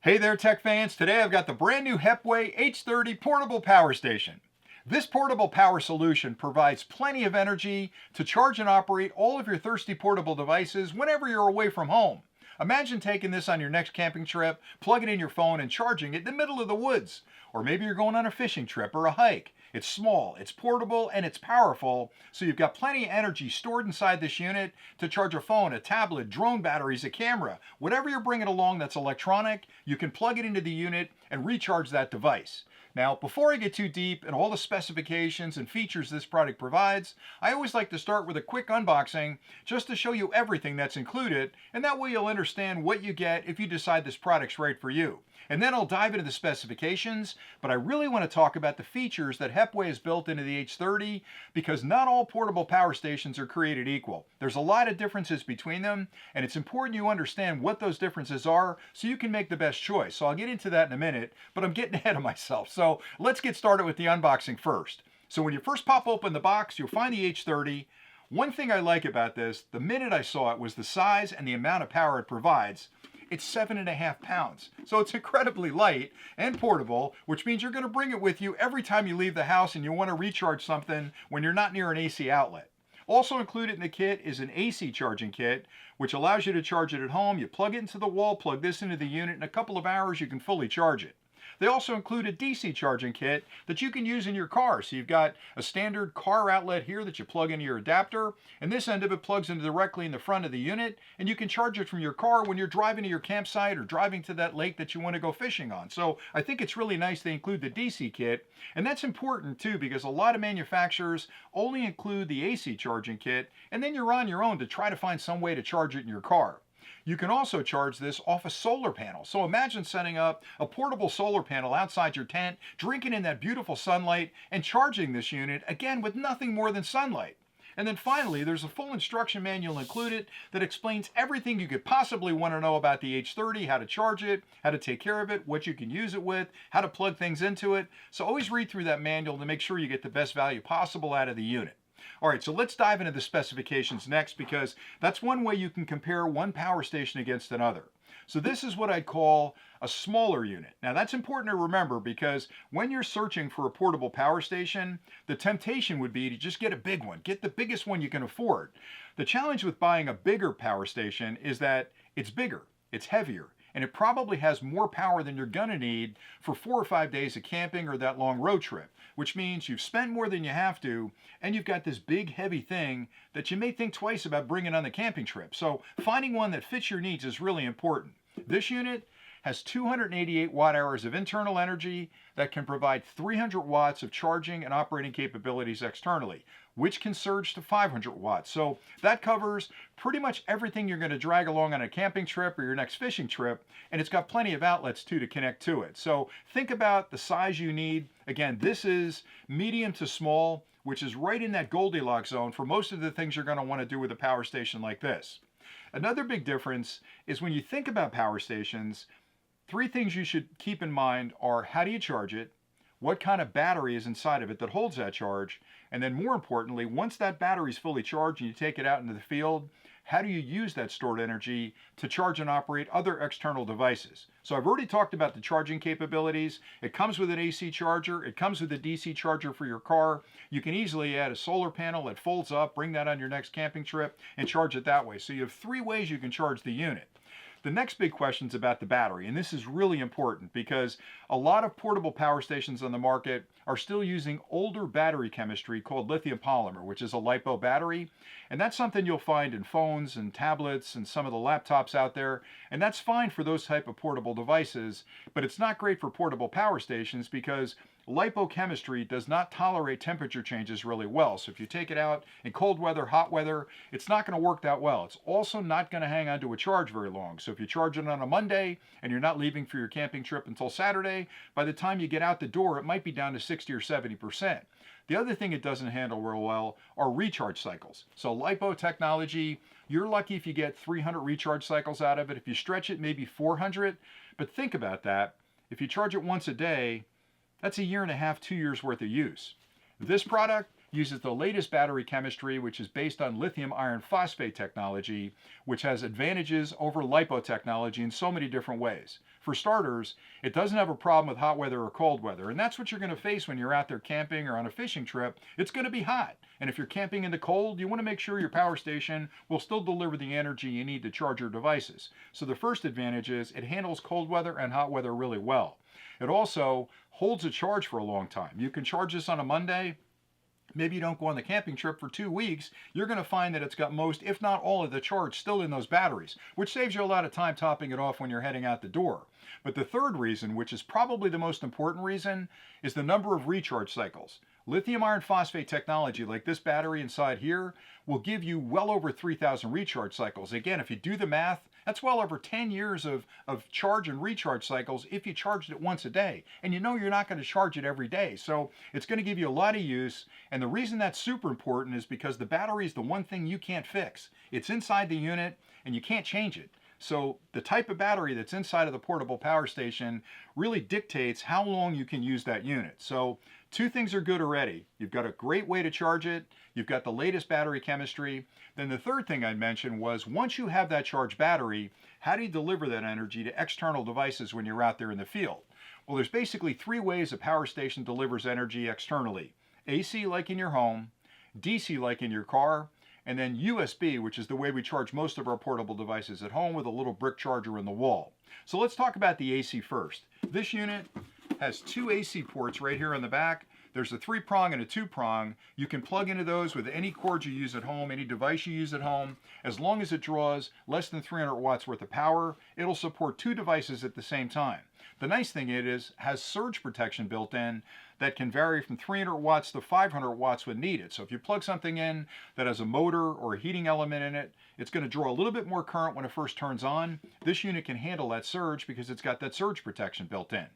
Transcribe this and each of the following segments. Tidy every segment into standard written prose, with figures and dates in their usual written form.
Hey there, tech fans. Today I've got the brand new Hepway H30 portable power station. This portable power solution provides plenty of energy to charge and operate all of your thirsty portable devices whenever you're away from home. Imagine taking this on your next camping trip, plugging in your phone and charging it in the middle of the woods. Or maybe you're going on a fishing trip or a hike. It's small, it's portable, and it's powerful, so you've got plenty of energy stored inside this unit to charge a phone, a tablet, drone batteries, a camera. Whatever you're bringing along that's electronic, you can plug it into the unit and recharge that device. Now, before I get too deep in all the specifications and features this product provides, I always like to start with a quick unboxing just to show you everything that's included, and that way you'll understand what you get if you decide this product's right for you. And then I'll dive into the specifications, but I really want to talk about the features that Hepway has built into the H30 because not all portable power stations are created equal. There's a lot of differences between them, and it's important you understand what those differences are so you can make the best choice. So I'll get into that in a minute, but I'm getting ahead of myself. So let's get started with the unboxing first. So when you first pop open the box, you'll find the H30. One thing I like about this, the minute I saw it, was the size and the amount of power it provides. It's 7.5 pounds. So it's incredibly light and portable, which means you're going to bring it with you every time you leave the house and you want to recharge something when you're not near an AC outlet. Also included in the kit is an AC charging kit, which allows you to charge it at home. You plug it into the wall, plug this into the unit, in a couple of hours you can fully charge it. They also include a DC charging kit that you can use in your car. So you've got a standard car outlet here that you plug into your adapter, and this end of it plugs into directly in the front of the unit, and you can charge it from your car when you're driving to your campsite or driving to that lake that you want to go fishing on. So I think it's really nice they include the DC kit, and that's important too because a lot of manufacturers only include the AC charging kit, and then you're on your own to try to find some way to charge it in your car. You can also charge this off a solar panel. So imagine setting up a portable solar panel outside your tent, drinking in that beautiful sunlight, and charging this unit, again, with nothing more than sunlight. And then finally, there's a full instruction manual included that explains everything you could possibly want to know about the H30, how to charge it, how to take care of it, what you can use it with, how to plug things into it. So always read through that manual to make sure you get the best value possible out of the unit. All right, so let's dive into the specifications next because that's one way you can compare one power station against another. So this is what I'd call a smaller unit. Now that's important to remember because when you're searching for a portable power station, the temptation would be to just get a big one, get the biggest one you can afford. The challenge with buying a bigger power station is that it's bigger, it's heavier, and it probably has more power than you're gonna need for 4 or 5 days of camping or that long road trip, which means you've spent more than you have to, and you've got this big heavy thing that you may think twice about bringing on the camping trip. So finding one that fits your needs is really important. This unit has 288 watt hours of internal energy that can provide 300 watts of charging and operating capabilities externally, which can surge to 500 watts. So that covers pretty much everything you're going to drag along on a camping trip or your next fishing trip, and it's got plenty of outlets too to connect to it. So think about the size you need. Again, this is medium to small, which is right in that Goldilocks zone for most of the things you're going to want to do with a power station like this. Another big difference is when you think about power stations, 3 things you should keep in mind are how do you charge it, what kind of battery is inside of it that holds that charge, and then more importantly, once that battery is fully charged and you take it out into the field, how do you use that stored energy to charge and operate other external devices? So I've already talked about the charging capabilities. It comes with an AC charger. It comes with a DC charger for your car. You can easily add a solar panel that folds up, bring that on your next camping trip, and charge it that way. So you have 3 ways you can charge the unit. The next big question is about the battery, and this is really important because a lot of portable power stations on the market are still using older battery chemistry called lithium polymer, which is a LiPo battery, and that's something you'll find in phones and tablets and some of the laptops out there, and that's fine for those type of portable devices, but it's not great for portable power stations because LiPo chemistry does not tolerate temperature changes really well. So if you take it out in cold weather, hot weather, it's not going to work that well. It's also not going to hang on to a charge very long. So if you charge it on a Monday and you're not leaving for your camping trip until Saturday, by the time you get out the door, it might be down to 60 or 70%. The other thing it doesn't handle real well are recharge cycles. So LiPo technology, you're lucky if you get 300 recharge cycles out of it. If you stretch it, maybe 400. But think about that. If you charge it once a day, that's a year and a half, 2 years worth of use. This product, uses the latest battery chemistry, which is based on lithium iron phosphate technology, which has advantages over lipo technology in so many different ways. For starters, it doesn't have a problem with hot weather or cold weather, and that's what you're going to face when you're out there camping or on a fishing trip. It's going to be hot, and if you're camping in the cold, you want to make sure your power station will still deliver the energy you need to charge your devices. So the first advantage is it handles cold weather and hot weather really well. It also holds a charge for a long time. You can charge this on a Monday. Maybe you don't go on the camping trip for 2 weeks, you're going to find that it's got most, if not all, of the charge still in those batteries, which saves you a lot of time topping it off when you're heading out the door. But the third reason, which is probably the most important reason, is the number of recharge cycles. Lithium iron phosphate technology, like this battery inside here, will give you well over 3,000 recharge cycles. Again, if you do the math, that's well over 10 years of charge and recharge cycles if you charged it once a day. And you know you're not going to charge it every day. So it's going to give you a lot of use. And the reason that's super important is because the battery is the one thing you can't fix. It's inside the unit and you can't change it. So the type of battery that's inside of the portable power station really dictates how long you can use that unit. So two things are good already. You've got a great way to charge it. You've got the latest battery chemistry. Then the third thing I mentioned was once you have that charged battery, how do you deliver that energy to external devices when you're out there in the field? Well, there's basically three ways a power station delivers energy externally. AC like in your home, DC like in your car, and then USB, which is the way we charge most of our portable devices at home with a little brick charger in the wall. So let's talk about the AC first. This unit has two AC ports right here on the back. There's a 3-prong and a 2-prong. You can plug into those with any cord you use at home, any device you use at home. As long as it draws less than 300 watts worth of power, it'll support two devices at the same time. The nice thing it has surge protection built in that can vary from 300 watts to 500 watts when needed. So if you plug something in that has a motor or a heating element in it, it's going to draw a little bit more current when it first turns on. This unit can handle that surge because it's got that surge protection built in.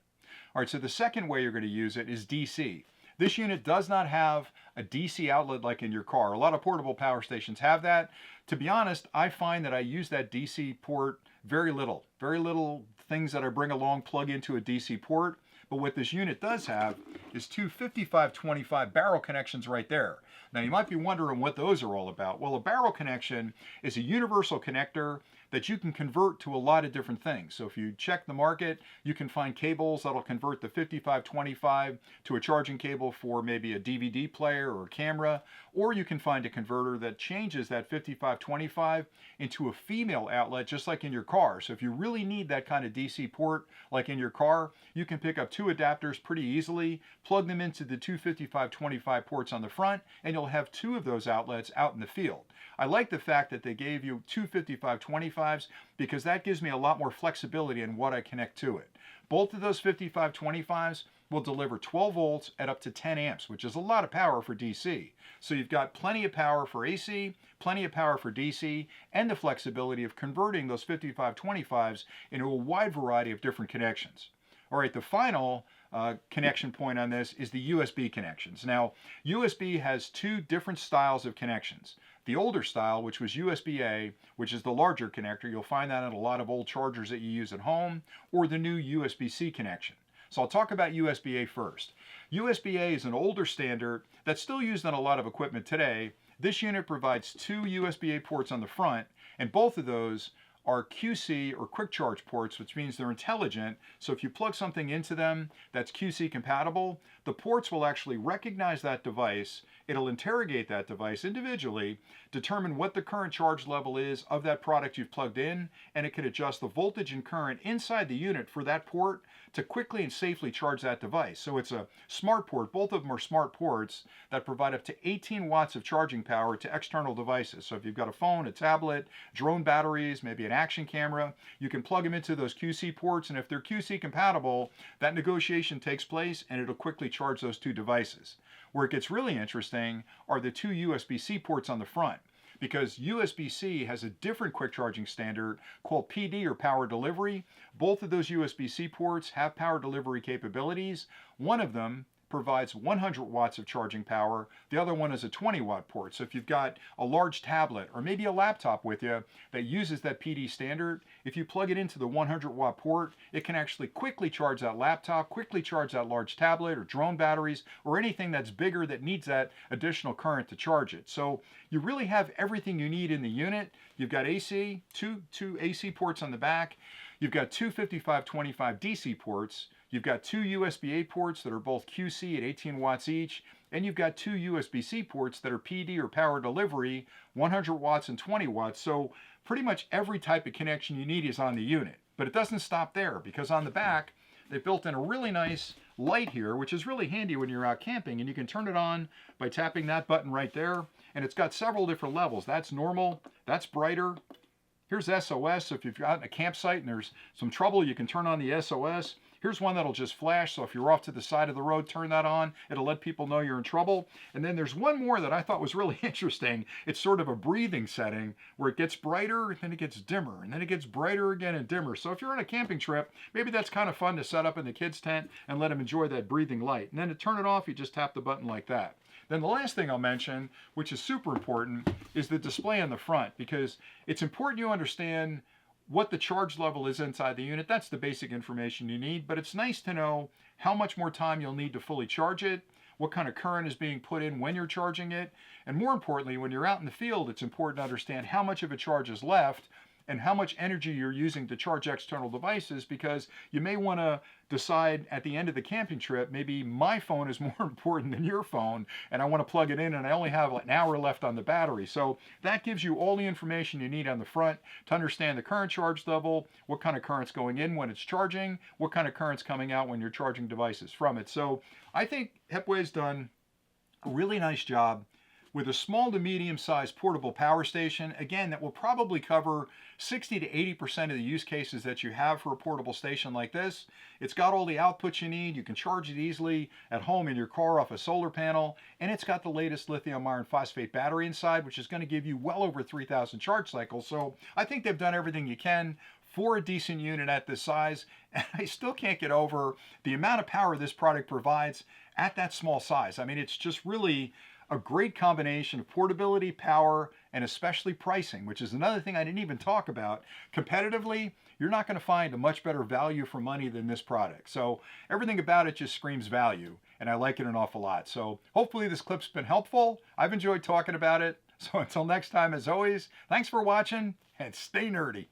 All right, so the second way you're going to use it is DC. This unit does not have a DC outlet like in your car. A lot of portable power stations have that. To be honest, I find that I use that DC port very little. Very little things that I bring along plug into a DC port. But what this unit does have is two 55-25 barrel connections right there. Now you might be wondering what those are all about. Well, a barrel connection is a universal connector that you can convert to a lot of different things. So if you check the market, you can find cables that'll convert the 55-25 to a charging cable for maybe a DVD player or a camera, or you can find a converter that changes that 55-25 into a female outlet just like in your car. So if you really need that kind of DC port like in your car, you can pick up two adapters pretty easily, plug them into the two 55-25 ports on the front, and you'll have two of those outlets out in the field. I like the fact that they gave you two 55-25s because that gives me a lot more flexibility in what I connect to it. Both of those 55-25s will deliver 12 volts at up to 10 amps, which is a lot of power for DC. So you've got plenty of power for AC, plenty of power for DC, and the flexibility of converting those 55-25s into a wide variety of different connections. All right, the final connection point on this is the USB connections. Now, USB has two different styles of connections. The older style, which was USB-A, which is the larger connector, you'll find that in a lot of old chargers that you use at home, or the new USB-C connection. So I'll talk about USB-A first. USB-A is an older standard that's still used on a lot of equipment today. This unit provides two USB-A ports on the front, and both of those are QC or quick charge ports, which means they're intelligent. So if you plug something into them that's QC compatible, the ports will actually recognize that device. It'll interrogate that device individually, determine what the current charge level is of that product you've plugged in, and it can adjust the voltage and current inside the unit for that port to quickly and safely charge that device. So it's a smart port. Both of them are smart ports that provide up to 18 watts of charging power to external devices. So if you've got a phone, a tablet, drone batteries, maybe an action camera, you can plug them into those QC ports, and if they're QC compatible, that negotiation takes place and it'll quickly charge those two devices. Where it gets really interesting are the two USB-C ports on the front, because USB-C has a different quick charging standard called PD or power delivery. Both of those USB-C ports have power delivery capabilities. One of them, provides 100 watts of charging power. The other one is a 20-watt port. So if you've got a large tablet or maybe a laptop with you that uses that PD standard, if you plug it into the 100-watt port, it can actually quickly charge that laptop, quickly charge that large tablet or drone batteries or anything that's bigger that needs that additional current to charge it. So you really have everything you need in the unit. You've got AC, two AC ports on the back. You've got two 5525 DC ports. You've got two USB-A ports that are both QC at 18 watts each. And you've got two USB-C ports that are PD or power delivery, 100 watts and 20 watts. So pretty much every type of connection you need is on the unit. But it doesn't stop there, because on the back, they've built in a really nice light here, which is really handy when you're out camping. And you can turn it on by tapping that button right there. And it's got several different levels. That's normal, that's brighter. Here's SOS, so if you're out in a campsite and there's some trouble, you can turn on the SOS. Here's one that'll just flash, so if you're off to the side of the road, turn that on. It'll let people know you're in trouble. And then there's one more that I thought was really interesting. It's sort of a breathing setting where it gets brighter, and then it gets dimmer, and then it gets brighter again and dimmer. So if you're on a camping trip, maybe that's kind of fun to set up in the kids' tent and let them enjoy that breathing light. And then to turn it off, you just tap the button like that. Then the last thing I'll mention, which is super important, is the display on the front, because it's important you understand what the charge level is inside the unit. That's the basic information you need, but it's nice to know how much more time you'll need to fully charge it, what kind of current is being put in when you're charging it, and more importantly, when you're out in the field, it's important to understand how much of a charge is left and how much energy you're using to charge external devices, because you may want to decide at the end of the camping trip, maybe my phone is more important than your phone, and I want to plug it in and I only have like an hour left on the battery. So that gives you all the information you need on the front to understand the current charge level, what kind of current's going in when it's charging, what kind of current's coming out when you're charging devices from it. So I think Hepway's done a really nice job with a small to medium-sized portable power station, again, that will probably cover 60 to 80% of the use cases that you have for a portable station like this. It's got all the outputs you need. You can charge it easily at home in your car off a solar panel, and it's got the latest lithium iron phosphate battery inside, which is going to give you well over 3,000 charge cycles. So I think they've done everything you can for a decent unit at this size, and I still can't get over the amount of power this product provides at that small size. I mean, it's just really a great combination of portability, power, and especially pricing, which is another thing I didn't even talk about. Competitively, you're not going to find a much better value for money than this product. So everything about it just screams value, and I like it an awful lot. So hopefully this clip's been helpful. I've enjoyed talking about it. So until next time, as always, thanks for watching, and stay nerdy.